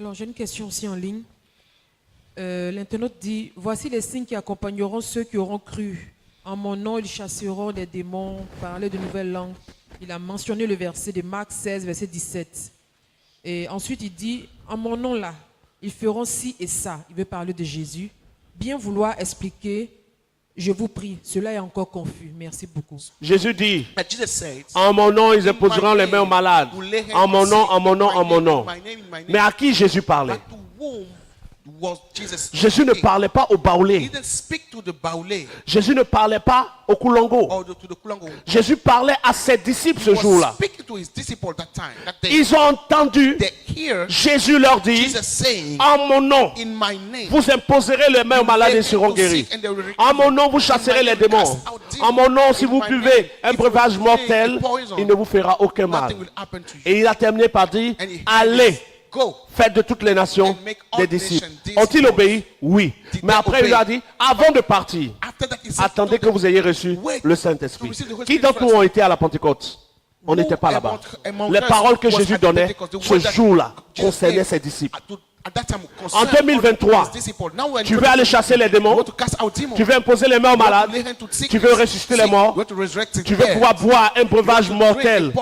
Alors, j'ai une question aussi en ligne. L'internaute dit, voici les signes qui accompagneront ceux qui auront cru. En mon nom, ils chasseront des démons, parler de nouvelles langues. Il a mentionné le verset de Marc 16, verset 17. Et ensuite, il dit, en mon nom là, ils feront ci et ça. Il veut parler de Jésus. Bien vouloir expliquer, je vous prie. Cela est encore confus. Merci beaucoup. Jésus dit, en mon nom, ils imposeront les mains aux malades. En mon nom, en mon nom, en mon nom. Mais à qui Jésus parlait? Jésus ne parlait pas au Baoulé. Jésus ne parlait pas au Koulongo. Jésus parlait à ses disciples ce jour-là. Ils ont entendu Jésus leur dire, en mon nom, vous imposerez les mains aux malades et ils seront guéris. En mon nom, vous chasserez les démons. En mon nom, si vous buvez un breuvage mortel, il ne vous fera aucun mal. Et il a terminé par dire, allez. Faites de toutes les nations des disciples. Ont-ils obéi? Oui. Mais après, il a dit, avant de partir, attendez que vous ayez reçu le Saint-Esprit. Qui d'entre nous ont été à la Pentecôte? On n'était pas là-bas. Les paroles que Jésus donnait ce jour-là concernaient ses disciples. En 2023, tu veux aller chasser les démons, tu veux imposer les mains aux malades, tu veux ressusciter les morts, tu veux pouvoir boire un breuvage mortel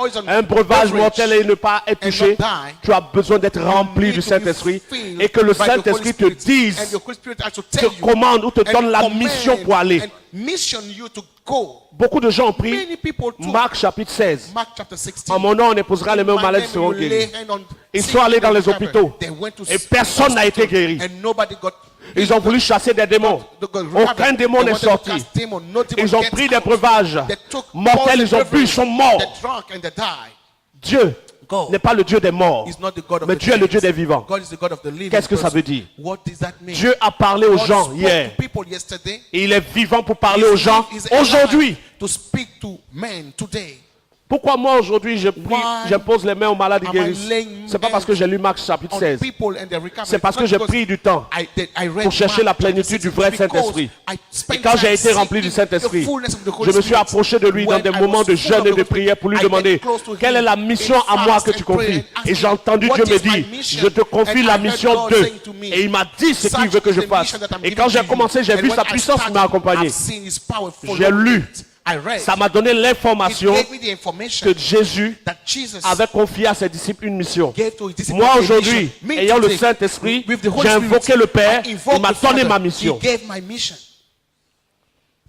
et ne pas être touché. Tu as besoin d'être rempli du Saint-Esprit et que le Saint-Esprit te dise, te commande ou te donne la mission pour aller. Beaucoup de gens ont pris Marc chapitre 16. En mon nom, on imposera les mains aux malades, ils seront guéris. Ils sont allés dans les hôpitaux et personne n'a été guéri. Ils ont voulu chasser des démons. Aucun démon n'est sorti. Ils ont pris des breuvages mortels, ils ont bu, ils sont morts. Dieu n'est pas le Dieu des morts, mais Dieu est le Dieu des vivants. Qu'est-ce que ça veut dire? Dieu a parlé aux gens hier. Et il est vivant pour parler aux gens aujourd'hui. Pourquoi moi aujourd'hui je prie, j'impose les mains aux malades et guérissent? C'est pas parce que j'ai lu Marc chapitre 16. C'est parce que j'ai pris du temps pour chercher la plénitude du vrai Saint-Esprit. Et quand j'ai été rempli du Saint-Esprit, je me suis approché de lui dans des moments de jeûne et de prière pour lui demander quelle est la mission à moi que tu confies. Et j'ai entendu Dieu me dire, je te confie la mission d'eux. Et il m'a dit ce qu'il veut que je fasse. Et quand j'ai commencé, j'ai vu sa puissance qui m'a accompagné. J'ai lu. Ça m'a donné l'information que Jésus avait confié à ses disciples une mission. Moi aujourd'hui, ayant le Saint-Esprit, j'ai invoqué le Père, il m'a donné ma mission.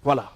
Voilà.